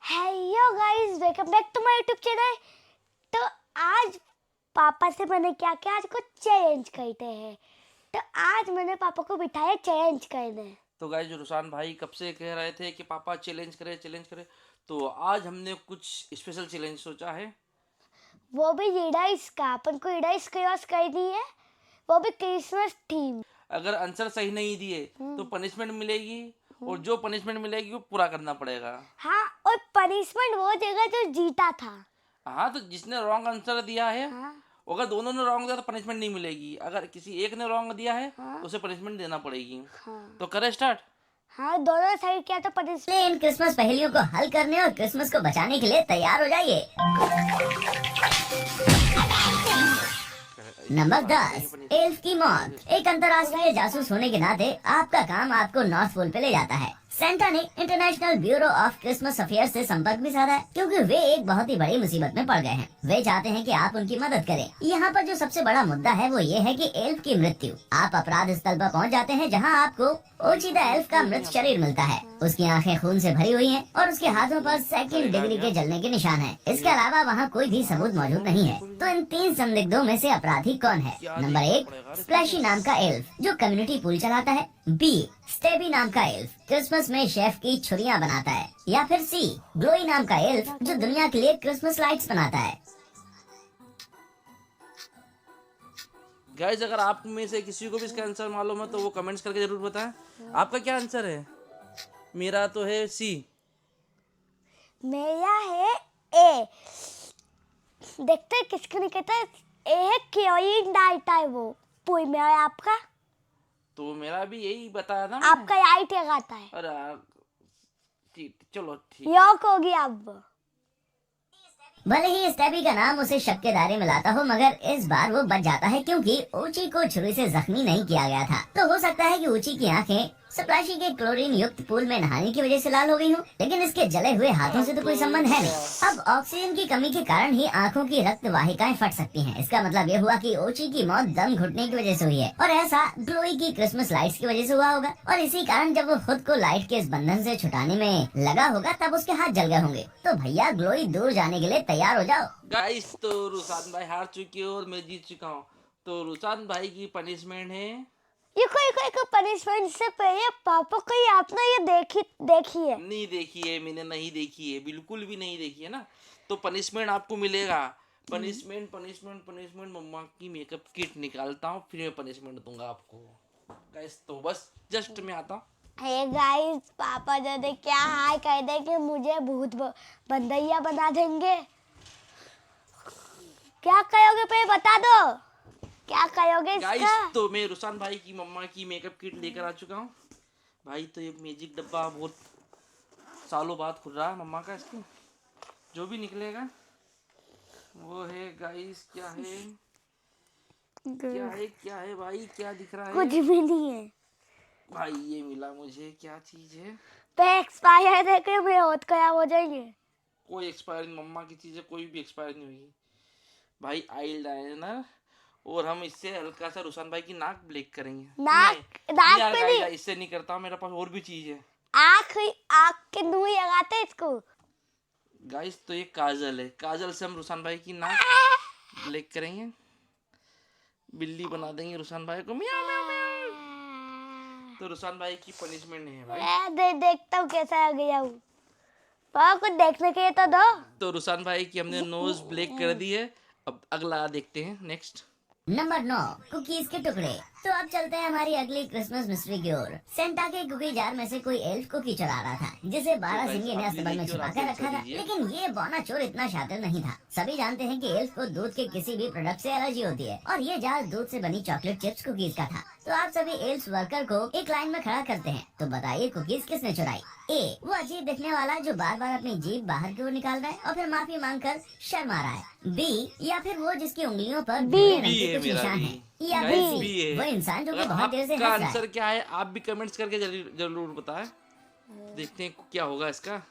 Hello guys, welcome back to my YouTube channel. तो आज पापा से मैंने क्या किया, आज कुछ चैलेंज करते हैं। तो आज मैंने पापा को बिठाया चैलेंज करने। तो गाइस रुसान भाई कब से कह रहे थे कि पापा चैलेंज करे, तो आज हमने कुछ स्पेशल चैलेंज सोचा है। वो भी ईडाइस का, अपन को ईडाइस क्रॉस करनी है, वो भी क्रिसमस थीम। अगर आंसर सही नहीं दिए तो पनिशमेंट मिलेगी और जो पनिशमेंट मिलेगी वो पूरा करना पड़ेगा। हाँ, और पनिशमेंट वो देगा जो जीता था। हाँ, तो जिसने रॉन्ग आंसर दिया है, हाँ, अगर दोनों ने रॉन्ग दिया तो पनिशमेंट नहीं मिलेगी। अगर किसी एक ने रॉन्ग दिया है हाँ, तो उसे पनिशमेंट देना पड़ेगी। हाँ, तो करें स्टार्ट। हाँ, दोनों सही किया तो पनिशमेंट। इन क्रिसमस पहेलियों को हल करने और क्रिसमस को बचाने के लिए तैयार हो जाइए। नंबर 10, एल्फ की मौत। एक अंतर्राष्ट्रीय जासूस होने के नाते आपका काम आपको नॉर्थ पोल पे ले जाता है। सेंटा ने international bureau of Christmas affairs से संपर्क भी साधा है, क्योंकि वे एक बहुत ही बड़ी मुसीबत में पड़ गए हैं। वे चाहते हैं कि आप उनकी मदद करें। यहाँ पर जो सबसे बड़ा मुद्दा है वो ये है कि एल्फ की मृत्यु। आप अपराध स्थल पर पहुँच जाते हैं, जहाँ आपको ओचिदा एल्फ का मृत शरीर मिलता है। उसकी आंखें खून से भरी हुई हैं और उसके हाथों पर सेकंड डिग्री के जलने के निशान हैं। इसके अलावा वहाँ कोई भी सबूत मौजूद नहीं है। तो इन 3 संदिग्धों में से अपराधी कौन है? नंबर 1, स्प्लैशी नाम का एल्फ जो कम्युनिटी पूल चलाता है। बी, स्टेबी नाम का एल्फ क्रिसमस में शेफ की छुरियां बनाता है। या फिर सी, ग्लोई नाम का एल्फ जो दुनिया के लिए क्रिसमस लाइट्स बनाता है। गाइस अगर आप में से किसी को भी इसका आंसर मालूम है तो वो कमेंट्स करके जरूर बताएं। आपका क्या आंसर है? मेरा तो है सी। मेरा है ए। देखते हैं किसको नहीं कहता। ए है क्योरिंग डालता है वो पुई में। और आपका? तो मेरा भी यही बताया था आपका लाइट लगाता है। अरे यार, ठीक, चलो ठीक। योक होगी अब। भले ही स्टेबी का नाम उसे शक के दायरे में लाता हो, मगर इस बार वो बच जाता है क्योंकि ऊची को छुरी से जख्मी नहीं किया गया था। तो हो सकता है कि ऊची की आंखें स्प्लैशी के क्लोरीन युक्त पूल में नहाने की वजह से लाल हो गई हो, लेकिन इसके जले हुए हाथों से तो कोई संबंध है नहीं। अब ऑक्सीजन की कमी के कारण ही आंखों की रक्त वाहिकाएं फट सकती हैं। इसका मतलब ये हुआ कि ओची की मौत दम घुटने की वजह से हुई है, और ऐसा ग्लोई की क्रिसमस लाइट्स की वजह से हुआ होगा। और इसी कारण जब वो खुद को लाइट के इस बंधन से छुटाने में लगा होगा, तब उसके हाथ जल गए होंगे। तो भैया ग्लोई दूर जाने के लिए तैयार हो जाओ। गाइस तो रुसान भाई हार चुके हो और मैं जीत चुका हूँ। तो रुसान भाई की पनिशमेंट है, ये कोई पनिशमेंट से पहले पापा को ये आपने ये देखी है? नहीं देखी है, मैंने नहीं देखी है, बिल्कुल भी नहीं देखी है ना। तो पनिशमेंट आपको मिलेगा। पनिशमेंट पनिशमेंट पनिशमेंट मम्मा की मेकअप किट निकालता हूँ, फिर मैं पनिशमेंट दूंगा आपको। गाइस तो बस जस्ट मैं आता हूँ। हे गाइस, पापा जब क्या हाय कह दे कि मुझे भूत बंदैया बना देंगे। क्या करोगे पहले बता दो, क्या करोगे गाइस इसका? तो मैं रुसान भाई की मम्मा की मेकअप किट लेकर आ चुका हूँ। भाई तो ये मैजिक डब्बा बहुत सालों बाद खुल रहा है मम्मा का। इसको जो भी निकलेगा वो है। गाइस क्या है, क्या है भाई, क्या दिख रहा है? कुछ भी नहीं है भाई ये मिला मुझे, क्या चीज है? पे एक्सपायर देखे मेरे होत खराब हो जाएंगे। कोई एक्सपायर, मम्मा की चीज है, कोई भी एक्सपायर नहीं हुई भाई। आई लाइनर, और हम इससे हल्का सा रुसान भाई की नाक ब्लैक करेंगे। नाक यार पे गाइस, नहीं, इससे नहीं करता हूँ, मेरे पास और भी चीज है। आँख के दूर लगाते हैं इसको। गाइस तो ये काजल है, काजल से हम रुसान भाई की नाक ब्लैक करेंगे, बिल्ली बना देंगे रुसान भाई को। म्याऊ म्याऊ म्याऊ। तो रुसान भाई की पनिशमेंट है भाई। देखता हूँ कैसा आ गया हूँ। पापा कुछ देखने के लिए तो दो। तो रुसान भाई की हमने नोज ब्लैक कर दी है। अब अगला देखते हैं, नेक्स्ट। नंबर 9, कुकीज के टुकड़े। तो अब चलते हैं हमारी अगली क्रिसमस मिस्ट्री की ओर। सेंटा के कुकी जार में से कोई एल्फ कुकी चुरा रहा था, जिसे 12 सिंगे ने अस्तबल में छुपा कर रखा था। लेकिन ये बौना चोर इतना शातिर नहीं था। सभी जानते हैं कि एल्फ को दूध के किसी भी प्रोडक्ट से एलर्जी होती है, और ये जार दूध से बनी चॉकलेट चिप्स कुकीज का था। तो आप सभी एल्फ वर्कर को एक लाइन में खड़ा करते हैं। तो बताइए कुकीज किसने चुराई? ए, वो अजीब दिखने वाला जो बार बार अपनी जीभ बाहर की ओर निकाल रहा है और फिर माफी मांगकर शर्मा रहा है। बी, या फिर वो जिसकी उंगलियों पर भूरे रंग के कुछ निशान है। या Guys, बी, वो इंसान जो कि बहुत देर से आपका हंस रहा है। आंसर क्या है आप भी कमेंट्स करके जरूर बताएं। देखते हैं क्या होगा इसका।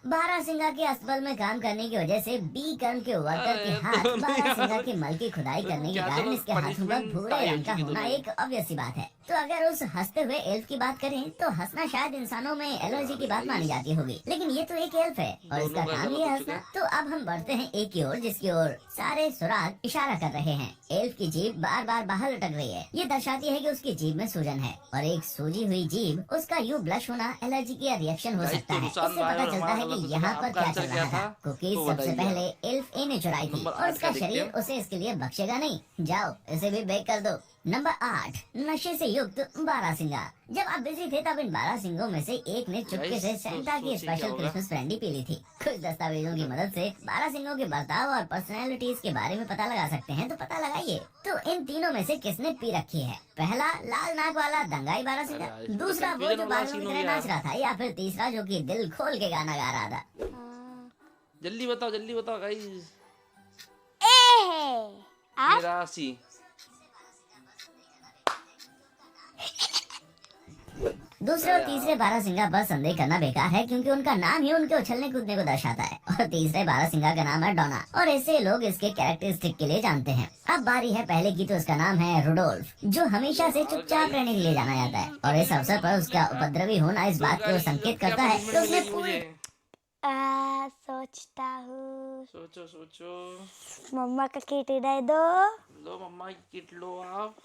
बारहसिंगा के अस्तबल में काम करने की वजह से बी कर्म के वर्कर के हाथ बारहसिंगा के मल की खुदाई करने के कारण इसके हाथों पर भूरे रंग का होना एक ऑब्वियस सी बात है। तो अगर उस हंसते हुए एल्फ की बात करें तो हंसना शायद इंसानों में एलर्जी की बात मानी जाती होगी, लेकिन ये तो एक एल्फ है और दोनों इसका का काम गलत ही है हो चुका हंसना। तो अब हम बढ़ते हैं एक की ओर जिसकी ओर सारे सुराग इशारा कर रहे हैं। एल्फ की जीभ बार बार बाहर लटक रही है। ये दर्शाती है कि उसकी जीभ में सूजन है और एक सूजी हुई जीभ उसका यूं ब्लश होना एलर्जी की रिएक्शन हो गाइस, सकता तो है। रुसान इससे भाई पता और चलता हमारा है गलत कि हो चुका। यहाँ पर आपका क्या आंसर चल क्या रहा था। था? कुकीज तो सबसे बताइए पहले आप। एल्फ ए ने चुराई थी नंबर और 8 का उसका देखते शरीर हैं। उसे इसके लिए बख्शेगा नहीं। जाओ इसे भी बेक कर दो। नंबर 8, नशे से युक्त बारहसिंगा। जब आप बिजी थे तब इन 12 सिंगों में से एक ने चुपके गाइस, से तो सेंटा की सोचिए क्या स्पेशल होगा। क्रिसमस ब्रांडी पी ली थी। कुछ दस्तावेजों की मदद से 12 सिंगों के बर्ताव और पर्सनैलिटीज के बारे में पता लगा सकते हैं, तो पता लगाइए। तो इन तीनों में से किसने पी रखी है? पहला लाल नाक वाला दंगाई बारहसिंगा, अरे यार, इसमें तो दूसरा वो confusion जो वाला बादलों की सीन हो तरह गया। नाच रहा था, या फिर तीसरा जो कि दिल खोल के गाना गा रहा था। जल्दी बताओ गाइस। ए है। आप मेरा सी। दूसरे और तीसरे बारहसिंगा पर संदेह करना बेकार है, क्योंकि उनका नाम ही उनके उछलने कूदने को दर्शाता है। और तीसरे बारहसिंगा का नाम है डोना और ऐसे लोग इसके कैरेक्टरिस्टिक के लिए जानते हैं। अब बारी है पहले की, तो उसका नाम है रुडोल्फ, जो हमेशा से चुपचाप रहने के लिए जाना जाता है। और इस अवसर पर उसका उपद्रवी होना इस बात को संकेत करता है कि उसने पूरी सोचता हूँ। सोचो। मम्मा का किट दे दो। लो मम्मा की किट लो आप।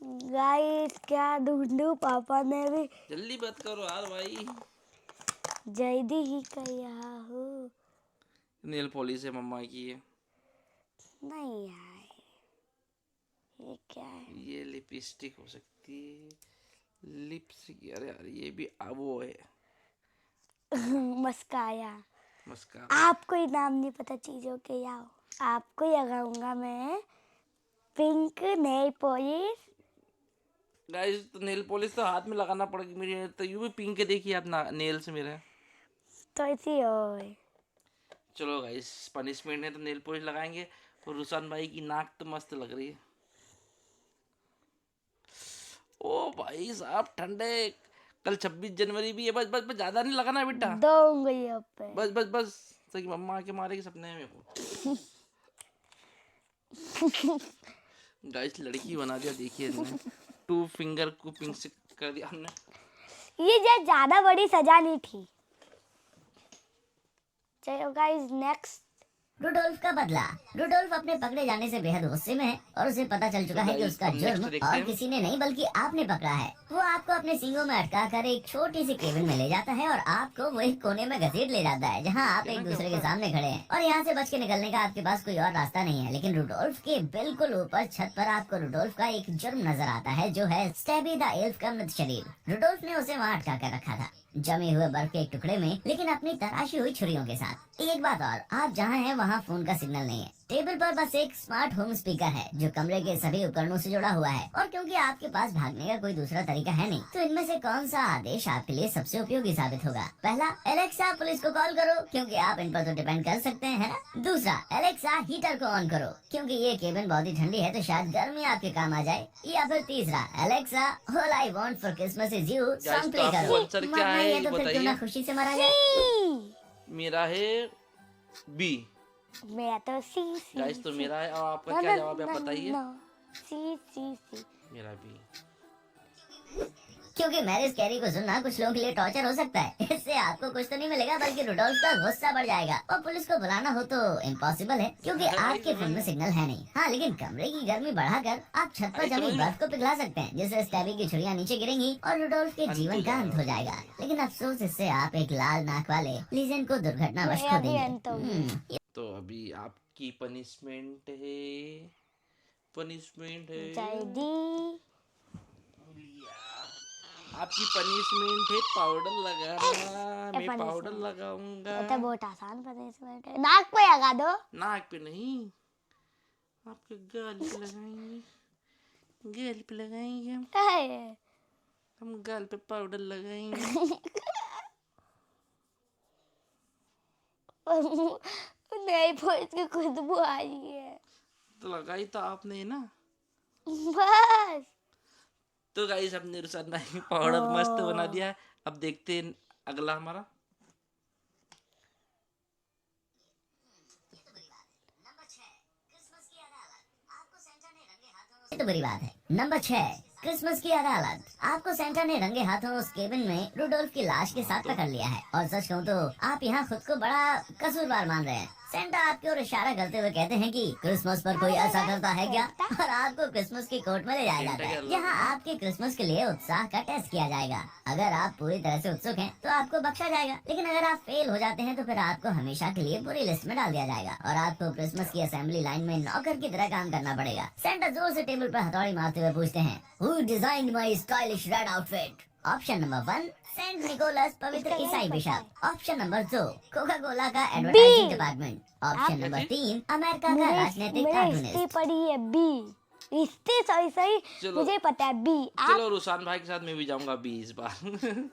गाइस क्या ढूंढूं, पापा ने भी जल्दी बात करो यार भाई। जल्दी ही किया हूँ। नेल पॉलिश है मम्मा की है। नहीं यार, ये क्या है? ये लिपस्टिक हो सकती है। लिपस्टिक, अरे यार ये भी वो है मस्कारा। मस्कारा। आपको ही नाम नहीं पता चीजों के, याओ आपको ही लगाऊंगा मैं पिंक नेल पॉलिश। गाइस, तो नेल पॉलिश तो हाथ में लगाना पड़ेगी मेरी, तो यूं भी पिंक के देखिए आप ना नेल्स मेरे। तो इसी हो। चलो गाइस, पनिशमेंट है तो नेल पॉलिश लगाएंगे। और रुसान भाई की नाक तो मस्त लग रही है। ओ भाई साहब ठंडे। कल 26 जनवरी भी है। बस बस बस, ज्यादा नहीं लगाना बेटा। दो उंगलियों पे। बस बस बस, सही मम्मा आके मारेगी सपने में को। गाइस लड़की बना दिया, देखिए इसने 2 फिंगर को पिंक से कर दिया हमने। ये ज्यादा बड़ी सजा नहीं थी। चलो गाइस नेक्स्ट। रुडोल्फ का बदला। रुडोल्फ अपने पकड़े जाने से बेहद गुस्से में है और उसे पता चल चुका है कि guys, उसका अब next जुर्म देखते और हैं। किसी ने नहीं बल्कि आपने पकड़ा है। वो आपको अपने सींगों में अटका कर एक छोटी सी केबिन में ले जाता है और आपको वो एक कोने में घसीट ले जाता है, जहाँ आप एक दूसरे के सामने खड़े हैं और यहाँ से बच के निकलने का आपके पास कोई और रास्ता नहीं है। लेकिन रुडोल्फ के बिल्कुल ऊपर छत पर आपको रुडोल्फ का एक जुर्म नजर आता है, जो है स्टैबी द एल्फ का मृत शरीर। रुडोल्फ ने उसे वहाँ अटका कर रखा था, जमे हुए बर्फ के एक टुकड़े में, लेकिन अपनी तराशी हुई छुरियों के साथ। एक बात और, आप जहाँ हैं वहाँ फोन का सिग्नल नहीं है। टेबल पर बस एक स्मार्ट होम स्पीकर है जो कमरे के सभी उपकरणों से जुड़ा हुआ है। और क्योंकि आपके पास भागने का कोई दूसरा तरीका है नहीं, तो इनमें से कौन सा आदेश आपके लिए सबसे उपयोगी साबित होगा? पहला, एलेक्सा पुलिस को कॉल करो, क्योंकि आप इन पर तो डिपेंड कर सकते हैं, है ना? दूसरा, एलेक्सा हीटर को ऑन करो, क्योंकि ये केबिन बहुत ही ठंडी है तो शायद गर्मी आपके काम आ जाए। या फिर तीसरा, Alexa all I want for Christmas is you song play तो आपको करो। आंसर क्या मरना है ही ये तो फिर क्यों ना बताइए। खुशी से मरा जाए। मेरा है बी। मेरा तो सी। गाइस तो मेरा है, और आपका क्या जवाब है आप बताइए। सी। मेरा बी। क्योंकि मैरिज कैरी को सुनना कुछ लोगों के लिए टॉर्चर हो सकता है। इससे आपको कुछ तो नहीं मिलेगा बल्कि रुडोल्फ का गुस्सा बढ़ जाएगा और पुलिस को बुलाना हो तो इम्पॉसिबल है, क्योंकि आपके फोन में सिग्नल है नहीं। हाँ, लेकिन कमरे की गर्मी बढ़ाकर आप छत पर जमी बर्फ को पिघला सकते हैं, जिससे स्टैबी की छुरियां नीचे गिरेंगी और रुडोल्फ के जीवन का अंत हो जाएगा। लेकिन अफसोस, इससे आप एक लाल नाक वाले लीजेंड को दुर्घटनावश खो मेरा भी अंत हो गया। देंगे। तो अभी आपकी पनिशमेंट है जल्दी। आपकी पनिशमेंट है पाउडर लगाना। मैं punishment। पाउडर लगाऊंगा। ये तो बहुत आसान पनिशमेंट है। नाक पे लगा दो। नाक पे नहीं, आपके गाल पे लगाएंगे। गाल पे लगाएंगे हम गाल पे पाउडर लगाएंगे। नहीं, पुलिस की खुशबू आ रही है। तो लगाई तो आपने ना। बस। तो गाइस हमने रुसान भाई पाउडर मस्त बना दिया है। अब देखते हैं अगला हमारा। ये तो बुरी बात है। नंबर 6, क्रिसमस की अदालत। आपको सेंटा ने रंगे हाथों उस केबिन में रूडोल्फ की लाश के साथ पकड़ लिया है और सच कहूँ तो आप यहाँ खुद को बड़ा कसूरवार मान रहे हैं। सेंटा आपकी ओर इशारा करते हुए कहते हैं कि क्रिसमस पर कोई ऐसा करता है क्या, और आपको क्रिसमस की कोर्ट में ले जाया जाता है जहाँ आपके क्रिसमस के लिए उत्साह का टेस्ट किया जाएगा। अगर आप पूरी तरह से उत्सुक हैं तो आपको बख्शा जाएगा, लेकिन अगर आप फेल हो जाते हैं तो फिर आपको हमेशा के लिए बुरी लिस्ट में डाल दिया जाएगा और आपको क्रिसमस की असेंबली लाइन में नौकर की तरह काम करना पड़ेगा। सेंटा जोर से टेबल पर हथौड़ी मारते हुए पूछते हैं, who designed my stylish red outfit? Option number 1, Saint Nicholas पवित्र ईसाई bishop. Option number 2, Coca Cola का advertising department. Option number 3, America का राजनीतिक कार्टूनिस्ट। पड़ी है बी, रिश्ते सही चलो। मुझे पता है बी। चलो रुसान भाई के साथ मैं भी जाऊंगा बी इस बार।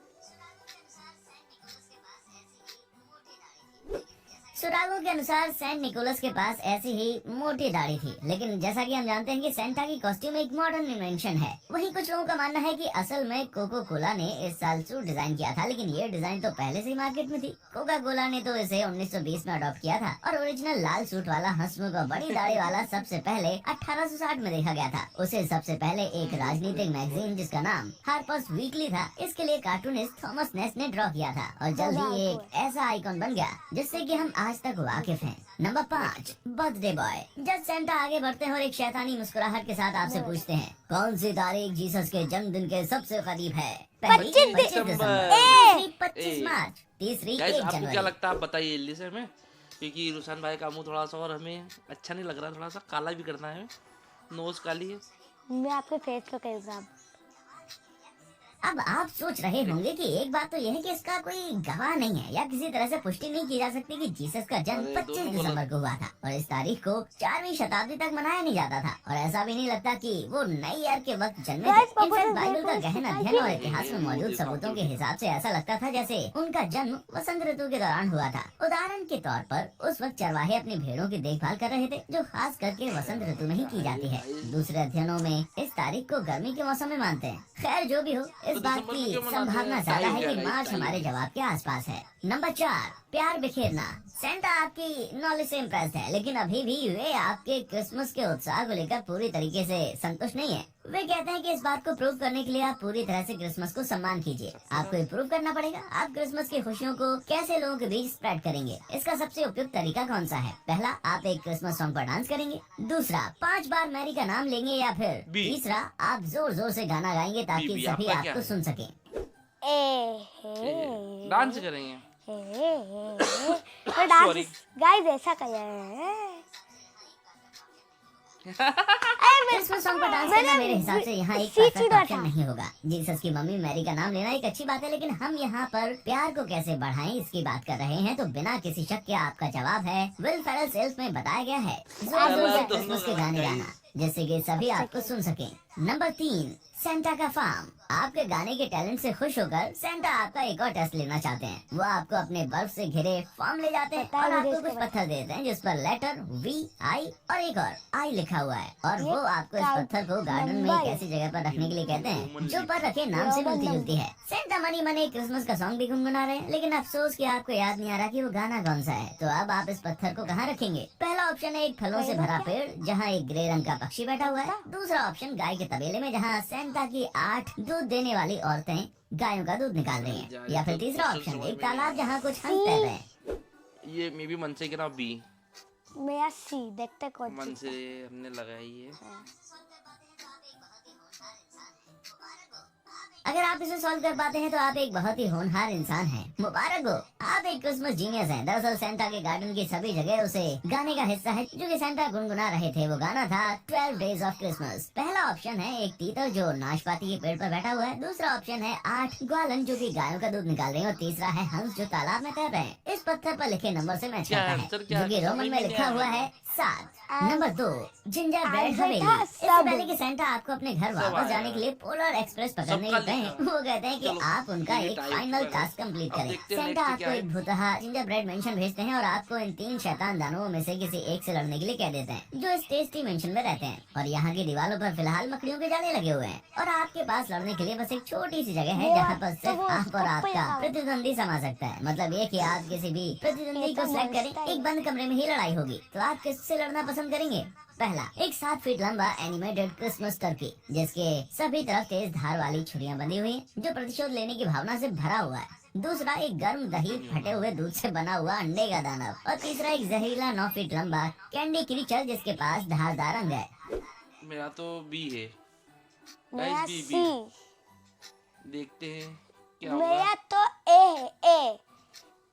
सुरागों के अनुसार सेंट निकोलस के पास ऐसी ही मोटी दाढ़ी थी, लेकिन जैसा कि हम जानते हैं कि सेंटा की कॉस्ट्यूम एक मॉडर्न इन्वेंशन है। वहीं कुछ लोगों का मानना है कि असल में कोको कोला ने इस साल सूट डिजाइन किया था, लेकिन ये डिजाइन तो पहले से ही मार्केट में थी। कोका कोला ने तो इसे 1920 में अडॉप्ट किया था और ओरिजिनल लाल सूट वाला हंसमुख और बड़ी दाढ़ी वाला सबसे पहले 1860 में देखा गया था। उसे सबसे पहले एक राजनीतिक मैगजीन जिसका नाम हार्पर्स वीकली था, इसके लिए कार्टूनिस्ट थॉमस नेस ने ड्रॉ किया था और जल्द ही एक ऐसा आइकॉन बन गया जिससे कि हम आज तक वाकिफ हैं। Number 5, birthday boy. जब सेंटा आगे बढ़ते हैं और एक शैतानी मुस्कुराहट के साथ आपसे पूछते हैं, कौन सी तारीख जीसस के जन्मदिन के सबसे करीब है? पहली 25 दिसंबर, दूसरी 25 मार्च, तीसरी 1 आपको क्या जनवरी। लगता है आप बताइए जल्दी से हमें, क्योंकि रुसान भाई का मुंह थोड़ा सा और हमें अच्छा नहीं लग रहा, थोड़ा सा काला भी करना है, नोज काली है। मैं आपके फेस को करूँगा। अब आप सोच रहे होंगे कि एक बात तो यह है कि इसका कोई गवाह नहीं है या किसी तरह से पुष्टि नहीं की जा सकती कि जीसस का जन्म अरे 25 दोनों दिसंबर को हुआ था और इस तारीख को 4वीं शताब्दी तक मनाया नहीं जाता था और ऐसा भी नहीं लगता कि वो नई ईयर के वक्त जन्मे थे। इनफैक्ट बाइबल का गहन अध्ययन और इतिहास में मौजूद सबूतों के हिसाब से ऐसा लगता था जैसे उनका जन्म वसंत ऋतु के दौरान हुआ था। उदाहरण के तौर पर उस वक्त चरवाहे अपनी भेड़ों की देखभाल कर रहे थे, जो खास करके वसंत ऋतु में ही की जाती है। दूसरे अध्ययनों में इस तारीख को गर्मी के मौसम में मानते हैं। खैर जो भी हो, इस बात की संभावना ज्यादा है कि मार्च हमारे जवाब के आसपास है। नंबर 4, प्यार बिखेरना। सेंटा आपकी नॉलेज से इम्प्रेस्ड है, लेकिन अभी भी वे आपके क्रिसमस के उत्साह को लेकर पूरी तरीके से संतुष्ट नहीं है। वे कहते हैं कि इस बात को प्रूव करने के लिए आप पूरी तरह से क्रिसमस को सम्मान कीजिए। आपको प्रूव करना पड़ेगा आप क्रिसमस की खुशियों को कैसे लोगों के बीच स्प्रेड करेंगे। इसका सबसे उपयुक्त तरीका कौन सा है? पहला, आप एक क्रिसमस सॉन्ग पर डांस करेंगे। दूसरा, 5 बार मैरी का नाम लेंगे। या फिर तीसरा, आप जोर जोर से गाना गाएंगे ताकि सभी आपको सुन सके। डांस करेंगे। तो डांस गाइस ऐसा कर रहे हैं। क्रिसमस सॉन्ग पर डांस करना मेरे हिसाब से यहाँ एक परफेक्ट ऑप्शन नहीं होगा। जीसस की मम्मी मैरी का नाम लेना एक अच्छी बात है, लेकिन हम यहाँ पर प्यार को कैसे बढ़ाएं इसकी बात कर रहे हैं, तो बिना किसी शक के आपका जवाब है विल फेरल सेल्स में बताया गया है, जोर जोर से क्रिसमस के गाने गाना जिससे कि सभी आपको सुन सकें। नंबर 3, सेंटा का फार्म। आपके गाने के टैलेंट से खुश होकर सेंटा आपका एक और टेस्ट लेना चाहते हैं। वो आपको अपने बर्फ से घिरे फार्म ले जाते हैं और आपको कुछ पत्थर देते हैं जिस पर लेटर VI और एक और I लिखा हुआ है, और वो आपको इस पत्थर को गार्डन में एक ऐसी जगह पर रखने के लिए कहते हैं जो पर रखे नाम से मिलती जुलती है। सेंटा मनी मने क्रिसमस का सॉन्ग भी गुनगुना रहे हैं, लेकिन अफसोस कि आपको याद नहीं आ रहा कि वो गाना कौन सा है। तो अब आप इस पत्थर को कहाँ रखेंगे? पहला ऑप्शन है एक फलों से भरा पेड़ जहाँ एक ग्रे रंग का पक्षी बैठा हुआ है। दूसरा ऑप्शन गाय के तबेले में जहाँ सेंटा की 8 दूध देने वाली औरतें गायों का दूध निकाल रही हैं। या फिर तीसरा ऑप्शन एक तालाब जहाँ कुछ हंस तैर रहे हैं। ये मे बी मन से गिरा बी। मेरा सी, देखते कौन मन से हमने लगाई है। अगर आप इसे सॉल्व कर पाते हैं तो आप एक बहुत ही होनहार इंसान हैं। मुबारक हो, आप एक क्रिसमस जीनियस हैं। दरअसल सेंटा के गार्डन की सभी जगह उसे गाने का हिस्सा है जो कि सेंटा गुनगुना रहे थे। वो गाना था 12 डेज ऑफ क्रिसमस। पहला ऑप्शन है एक तीतर जो नाशपाती के पेड़ पर बैठा हुआ है। दूसरा ऑप्शन है 8 ग्वालन जो कि गायों का दूध निकाल रहे हैं, और तीसरा है हंस जो तालाब में तैर रहे हैं। इस पत्थर पर लिखे नंबर से मैच करता है जो कि रोमन में लिखा हुआ है 7। नंबर 2, जिंजर ब्रेड हवेली। इससे पहले कि सेंटा आपको अपने घर वापस जाने के लिए पोलर एक्सप्रेस पकड़ने लगते हैं, वो कहते हैं कि आप उनका एक फाइनल टास्क कंप्लीट करें। सेंटा आपको एक भुतहा जिंजर ब्रेड मेंशन भेजते हैं और आपको इन 3 शैतान दानवों में से किसी एक से लड़ने के लिए कह देते हैं जो इस टेस्टी मेंशन में रहते हैं। और यहाँ की दीवारों पर फिलहाल मकड़ियों के जाले लगे हुए हैं और आपके पास लड़ने के लिए बस एक छोटी सी जगह है जहाँ पर सिर्फ आप और आपका प्रतिद्वंदी समा सकता है। मतलब ये कि आप किसी भी प्रतिद्वंदी को सिलेक्ट करें, एक बंद कमरे में ही लड़ाई होगी। तो आप किससे लड़ना पसंद करेंगे? पहला, एक 7 फीट लंबा एनिमेटेड क्रिसमस टर्की जिसके सभी तरफ तेज धार वाली छुरियां बंधी हुई हैं, जो प्रतिशोध लेने की भावना से भरा हुआ है। दूसरा, एक गर्म दही फटे हुए दूध से बना हुआ अंडे का दानव। और तीसरा, एक जहरीला 9 फीट लंबा कैंडी क्रीचर जिसके पास धारदार अंग है। मेरा तो बी है। मेरा गाइस बी सी। देखते हैं क्या होगा। मेरा तो ए है।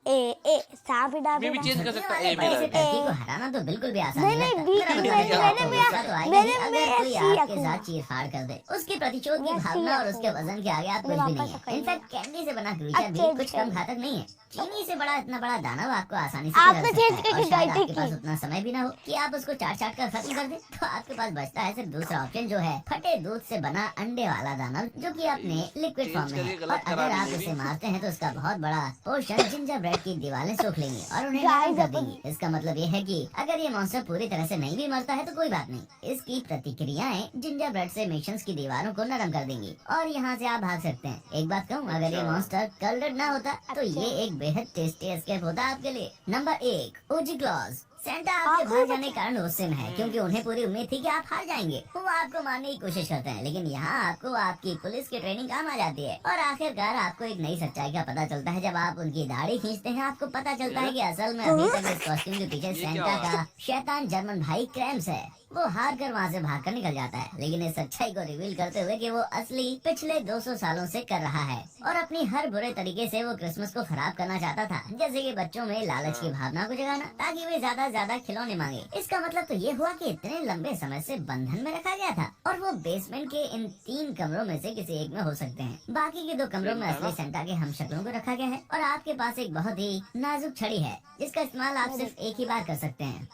ए सांप ही डाल मैं भी देना। चेंज कर सकता वाले ए बड़े मेरा से भी। टर्की को हराना तो बिल्कुल भी आसान नहीं, नहीं नहीं, लगता। बी- मेरा मैंने- मतलब मैंने- आपको मेरा- गुस्सा तो आएगा मैंने- ही, अगर मेरा कोई सी आपके रखूंगा। साथ चीर-फाड़ कर दे। उसके प्रतिशोध की मेरा सी भावना और उसके रखूंगा। वजन के आगे आप कुछ मैं भी वापस नहीं है। पकड़ इनफैक्ट कैंडी से बना क्रीचर अब भी change कुछ कम कर। घातक नहीं है। चीनी से बड़ा इतना बड़ा दानव आपको आसानी से आपने पिघल change सकता है, करके और शायद गलती आपके पास की। उतना समय भी ना हो कि आप उसको चाट-चाट कर खत्म कर दे। तो आपके पास बचता है सिर्फ दूसरा ऑप्शन, जो है फटे दूध से बना अंडे वाला दानव, जो कि अपने लिक्विड Change फॉर्म में करके है। गलत और करा अगर दी आप मेरी। इसे मारते हैं तो उसका बहुत बड़ा पोर्शन जिंजर ब्रेड की दीवारें सोख लेंगी और उन्हें नरम कर देंगी। इसका मतलब ये है कि अगर ये मॉन्स्टर पूरी तरह से नहीं भी मरता है तो कोई बात नहीं, इसकी प्रतिक्रियाएं जिंजर ब्रेड से मिशंस की दीवारों को नरम कर देंगी और यहाँ से आप भाग सकते हैं। एक बात कहूँ, अगर ये अच्छा। मॉन्स्टर कर्ल्ड ना होता तो ये एक बेहद टेस्टी एस्केप होता आपके लिए। नंबर 1, ओजी क्लॉज। सेंटा आपके भाग जाने के कारण गुस्से में है, क्योंकि उन्हें पूरी उम्मीद थी कि आप हार जाएंगे। वो आपको मारने की कोशिश करते हैं, लेकिन यहाँ आपको आपकी पुलिस की ट्रेनिंग काम आ जाती है और आखिरकार आपको एक नई सच्चाई का पता चलता है। जब आप उनकी दाढ़ी खींचते हैं, आपको पता चलता है कि असल में अभी तक इस कॉस्ट्यूम के पीछे ये क्या सेंटा हुआ? का शैतान जर्मन भाई क्रैम्स है। वो हार कर वहाँ से भाग कर निकल जाता है, लेकिन इस सच्चाई को रिवील करते हुए कि वो असली पिछले 200 सालों से कर रहा है और अपनी हर बुरे तरीके से वो क्रिसमस को खराब करना चाहता था, जैसे कि बच्चों में लालच की भावना को जगाना ताकि वे ज्यादा से ज्यादा खिलौने मांगे। इसका मतलब तो ये हुआ कि इतने लंबे समय से बंधन में रखा गया था और वो बेसमेंट के इन 3 कमरों में से किसी एक में हो सकते हैं। बाकी के 2 कमरों में असली सेंटा के हमशक्लों को रखा गया है और आपके पास एक बहुत ही नाजुक छड़ी है जिसका इस्तेमाल आप सिर्फ एक ही बार कर सकते हैं।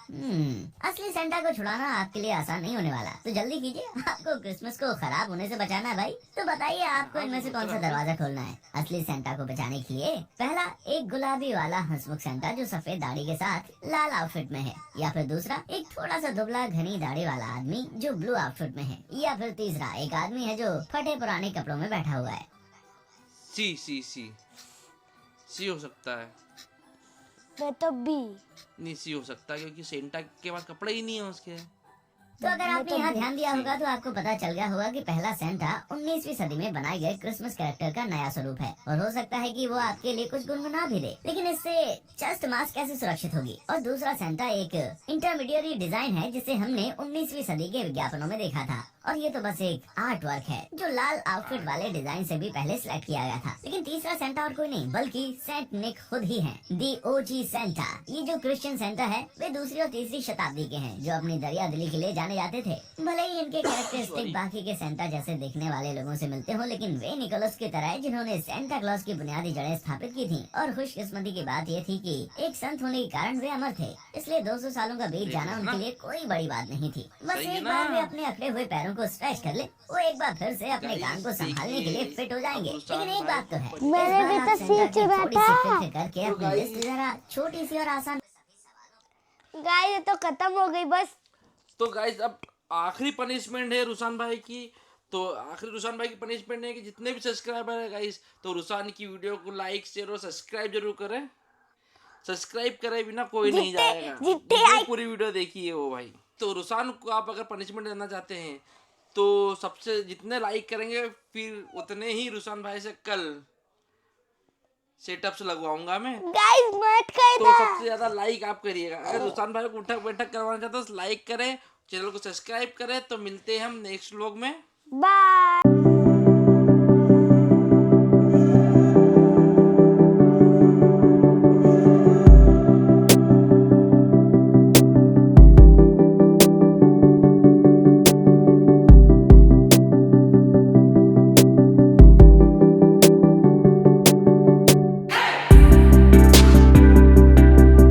असली सेंटा को छुड़ाना आपके लिए आसान नहीं होने वाला, तो जल्दी कीजिए, आपको क्रिसमस को खराब होने से बचाना है भाई। तो बताइए आपको इनमें से कौन सा दरवाजा खोलना है असली सेंटा को बचाने के लिए। पहला, एक गुलाबी वाला हंसमुख सेंटा जो सफेद दाढ़ी के साथ लाल आउटफिट में है, या फिर दूसरा, एक थोड़ा सा दुबला घनी दाढ़ी वाला आदमी जो ब्लू आउटफिट में है, या फिर तीसरा, एक आदमी है जो फटे पुराने कपड़ों में बैठा हुआ है। सी हो सकता है। मैं तो बी। नहीं, सी हो सकता है क्योंकि सेंटा के पास कपड़े ही नहीं है उसके। तो अगर आपने यहाँ ध्यान दिया होगा तो आपको पता चल गया होगा कि पहला सेंटा 19वीं सदी में बनाए गए क्रिसमस कैरेक्टर का नया स्वरूप है और हो सकता है कि वो आपके लिए कुछ गुनगुना भी दे, लेकिन इससे चेस्ट मास्क कैसे सुरक्षित होगी। और दूसरा सेंटा एक इंटरमीडिएट डिजाइन है जिसे हमने 19वीं सदी के विज्ञापनों में देखा था और ये तो बस एक आर्ट वर्क है जो लाल आउटफिट वाले डिजाइन से भी पहले सिलेक्ट किया गया था। लेकिन तीसरा सेंटा और कोई नहीं बल्कि सेंट निक खुद ही है, दी ओजी सेंटा। ये जो क्रिश्चियन सेंटा है वे 2री और 3री शताब्दी के हैं जो अपनी दरिया दिली के लिए जाने जाते थे। भले ही इनके कैरेक्टरिस्टिक बाकी के सेंटा जैसे दिखने वाले लोगों से मिलते हो, लेकिन वे निकोलस की तरह है जिन्होंने सेंटा क्लॉज की बुनियादी जड़ें स्थापित की थी। और खुशकिस्मती की बात ये थी कि एक संत होने के कारण वे अमर थे, इसलिए 200 सालों का बीत जाना उनके लिए कोई बड़ी बात नहीं थी। बस सही है एक ना? बार वे अपने अकड़े हुए पैरों को स्ट्रेच कर ले, वो एक बार फिर से अपने काम को संभालने के लिए फिट हो जाएंगे। लेकिन एक बात तो है, मैंने भी तो सी चुना था। करके अपनी लिस्ट जरा छोटी सी और आसान। गाइस ये तो खत्म हो गई बस। तो गाइस अब आखिरी पनिशमेंट है रुसान भाई की। तो आखिरी रुसान भाई की पनिशमेंट है कि जितने भी सब्सक्राइबर है गाइस, तो रुसान की वीडियो को लाइक शेयर और सब्सक्राइब जरूर करें। सब्सक्राइब करे बिना कोई नहीं जाएगा। जितने वो like- पूरी वीडियो देखिए वो भाई। तो रुसान को आप अगर पनिशमेंट देना चाहते हैं तो सबसे जितने लाइक करेंगे फिर उतने ही रुसान भाई से कल सेटअप से लगवाऊंगा मैं। गाइस मत तो कहना। सबसे ज्यादा लाइक आप करिएगा। अगर रुसान भाई को उठक बैठक करवाना चाहते हो तो लाइक करें, चैनल को सब्सक्राइब करें। तो मिलते हैं हम नेक्स्ट व्लॉग में। बाय।